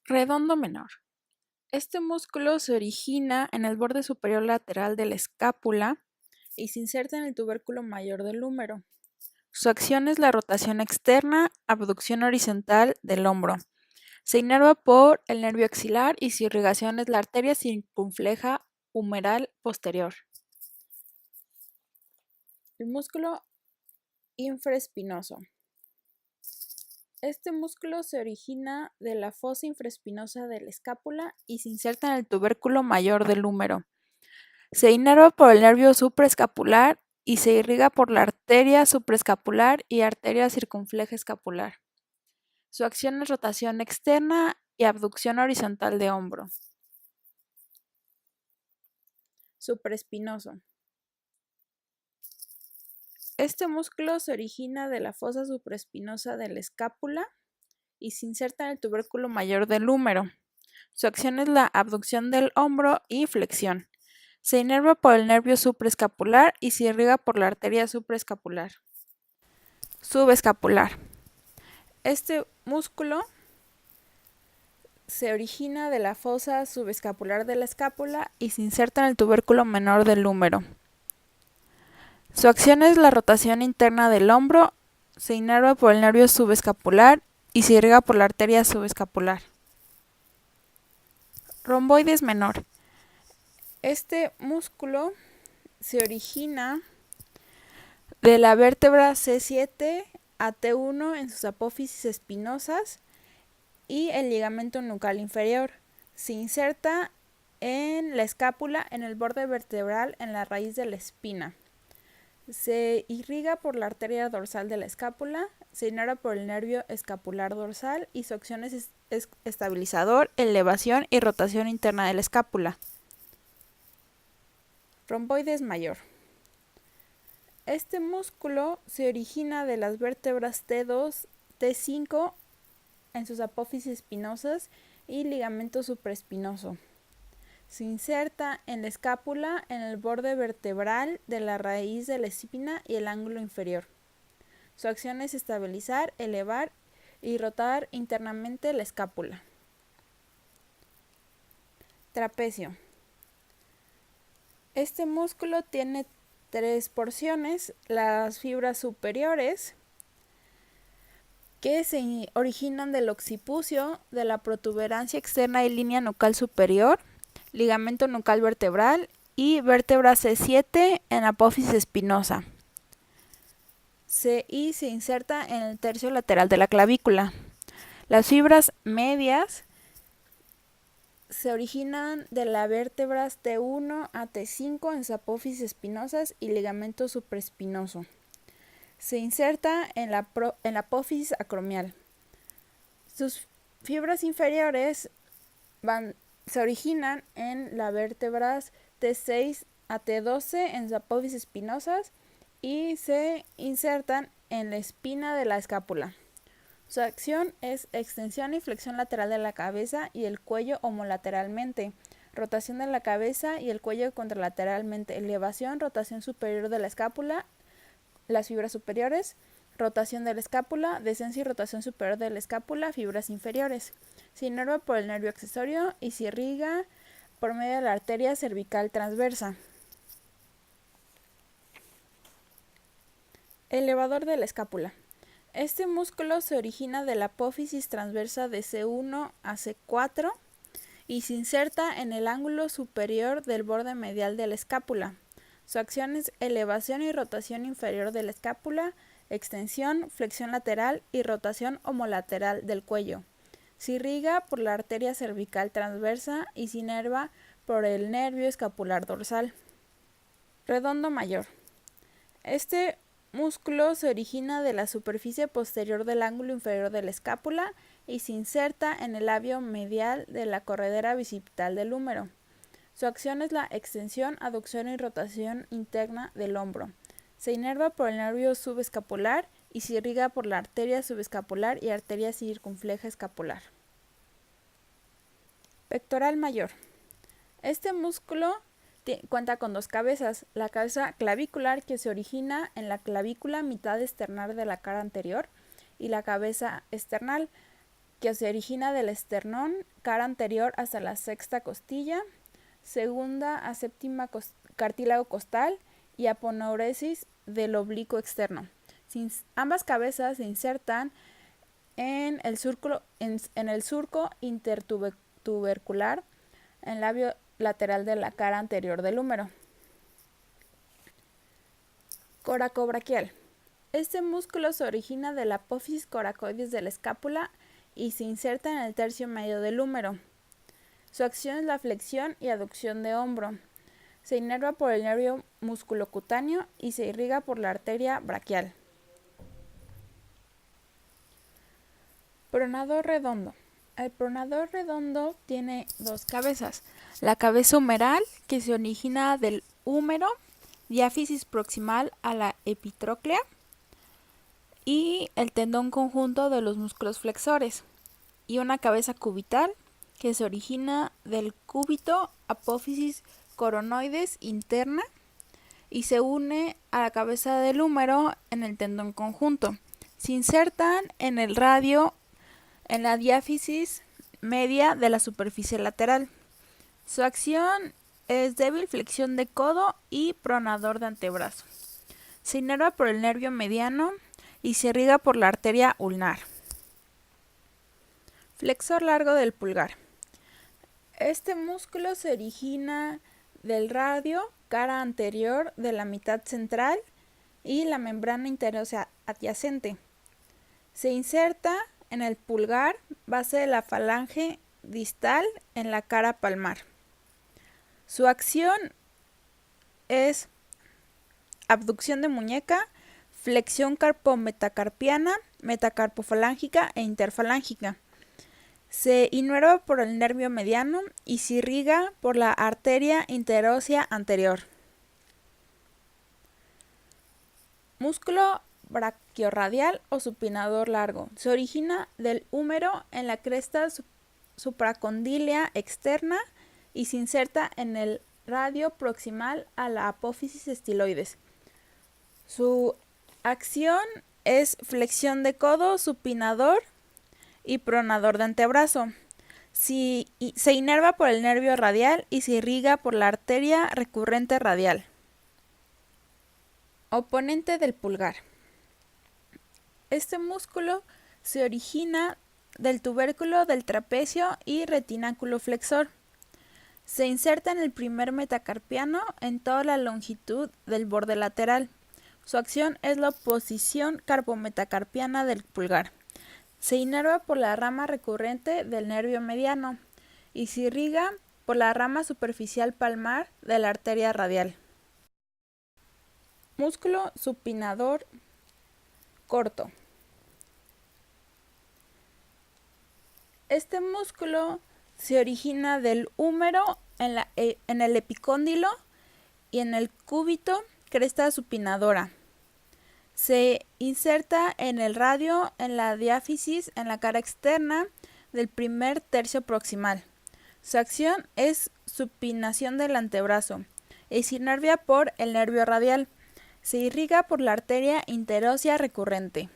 Redondo menor. Este músculo se origina en el borde superior lateral de la escápula y se inserta en el tubérculo mayor del húmero. Su acción es la rotación externa, abducción horizontal del hombro. Se inerva por el nervio axilar y su irrigación es la arteria circunfleja humeral posterior. El músculo infraespinoso. Este músculo se origina de la fosa infraespinosa de la escápula y se inserta en el tubérculo mayor del húmero. Se inerva por el nervio supraescapular y se irriga por la arteria supraescapular y arteria circunfleja escapular. Su acción es rotación externa y abducción horizontal de hombro. Supraespinoso. Este músculo se origina de la fosa supraespinosa de la escápula y se inserta en el tubérculo mayor del húmero. Su acción es la abducción del hombro y flexión. Se inerva por el nervio supraescapular y se irriga por la arteria supraescapular. Subescapular. Este músculo se origina de la fosa subescapular de la escápula y se inserta en el tubérculo menor del húmero. Su acción es la rotación interna del hombro, se inerva por el nervio subescapular y se irriga por la arteria subescapular. Romboides menor. Este músculo se origina de la vértebra C7 a T1 en sus apófisis espinosas y el ligamento nucal inferior. Se inserta en la escápula, en el borde vertebral, en la raíz de la espina. Se irriga por la arteria dorsal de la escápula, se inerva por el nervio escapular dorsal y su acción es estabilizador, elevación y rotación interna de la escápula. Romboides mayor. Este músculo se origina de las vértebras T2, T5 en sus apófisis espinosas y ligamento supraespinoso. Se inserta en la escápula, en el borde vertebral de la raíz de la espina y el ángulo inferior. Su acción es estabilizar, elevar y rotar internamente la escápula. Trapecio. Este músculo tiene tres porciones: las fibras superiores, que se originan del occipucio, de la protuberancia externa y línea nucal superior, ligamento nucal vertebral y vértebra C7 en apófisis espinosa. Se inserta en el tercio lateral de la clavícula. Las fibras medias se originan de las vértebras T1 a T5 en sus apófisis espinosas y ligamento supraespinoso. Se inserta en la apófisis acromial. Sus fibras inferiores se originan en las vértebras T6 a T12 en sus apófisis espinosas y se insertan en la espina de la escápula. Su acción es extensión y flexión lateral de la cabeza y el cuello homolateralmente, rotación de la cabeza y el cuello contralateralmente, elevación, rotación superior de la escápula, las fibras superiores, rotación de la escápula, descenso y rotación superior de la escápula, fibras inferiores. Se inerva por el nervio accesorio y se irriga por medio de la arteria cervical transversa. Elevador de la escápula. Este músculo se origina de la apófisis transversa de C1 a C4 y se inserta en el ángulo superior del borde medial de la escápula. Su acción es elevación y rotación inferior de la escápula, extensión, flexión lateral y rotación homolateral del cuello. Se irriga por la arteria cervical transversa y se inerva por el nervio escapular dorsal. Redondo mayor. Este músculo se origina de la superficie posterior del ángulo inferior de la escápula y se inserta en el labio medial de la corredera bicipital del húmero. Su acción es la extensión, aducción y rotación interna del hombro. Se inerva por el nervio subescapular y se irriga por la arteria subescapular y arteria circunfleja escapular. Pectoral mayor. Este músculo cuenta con dos cabezas: la cabeza clavicular, que se origina en la clavícula mitad externar de la cara anterior, y la cabeza esternal, que se origina del esternón, cara anterior hasta la sexta costilla, segunda a séptima cartílago costal y aponeurosis del oblicuo externo. Ambas cabezas se insertan en el surco intertubercular, en el labio lateral de la cara anterior del húmero. Coracobraquial. Este músculo se origina de la apófisis coracoides de la escápula y se inserta en el tercio medio del húmero. Su acción es la flexión y aducción de hombro. Se inerva por el nervio musculocutáneo y se irriga por la arteria braquial. Pronador redondo. El pronador redondo tiene dos cabezas. La cabeza humeral, que se origina del húmero, diáfisis proximal a la epitróclea, y el tendón conjunto de los músculos flexores, y una cabeza cubital que se origina del cúbito apófisis coronoides interna y se une a la cabeza del húmero en el tendón conjunto. Se insertan en el radio en la diáfisis media de la superficie lateral. Su acción es débil flexión de codo y pronador de antebrazo. Se inerva por el nervio mediano y se irriga por la arteria ulnar. Flexor largo del pulgar. Este músculo se origina del radio, cara anterior de la mitad central y la membrana interósea adyacente. Se inserta en el pulgar, base de la falange distal en la cara palmar. Su acción es abducción de muñeca, flexión carpometacarpiana, metacarpofalángica e interfalángica. Se inerva por el nervio mediano y se irriga por la arteria interósea anterior. Músculo braquiorradial o supinador largo. Se origina del húmero en la cresta supracondílea externa y se inserta en el radio proximal a la apófisis estiloides. Su acción es flexión de codo, supinador y pronador de antebrazo. Se inerva por el nervio radial y se irriga por la arteria recurrente radial. Oponente del pulgar. Este músculo se origina del tubérculo del trapecio y retináculo flexor. Se inserta en el primer metacarpiano en toda la longitud del borde lateral. Su acción es la oposición carpometacarpiana del pulgar. Se inerva por la rama recurrente del nervio mediano y se irriga por la rama superficial palmar de la arteria radial. Músculo supinador corto. Este músculo se origina del húmero en el epicóndilo y en el cúbito cresta supinadora. Se inserta en el radio en la diáfisis en la cara externa del primer tercio proximal. Su acción es supinación del antebrazo y se inerva por el nervio radial. Se irriga por la arteria interósea recurrente.